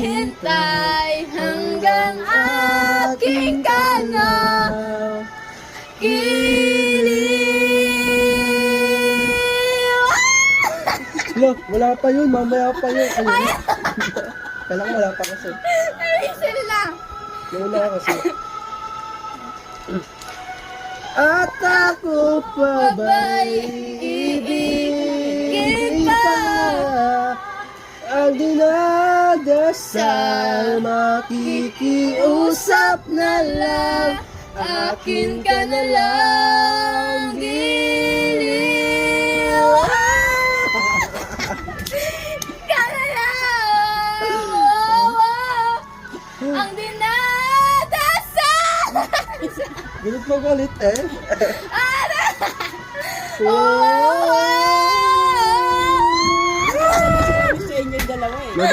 Hintay hanggang aking kanaw giliw. Look, wala pa yun, mamaya pa yun. Ayun. Kailangan wala pa kasi. Ayun lang. Wala kasi. At ako pa ba'y ibigin pa? Ang dinadasal, makikiusap na lang. Akin ka na lang giliw. Ka na lang. Ang dinadasal. Galit mo galit eh. Oh,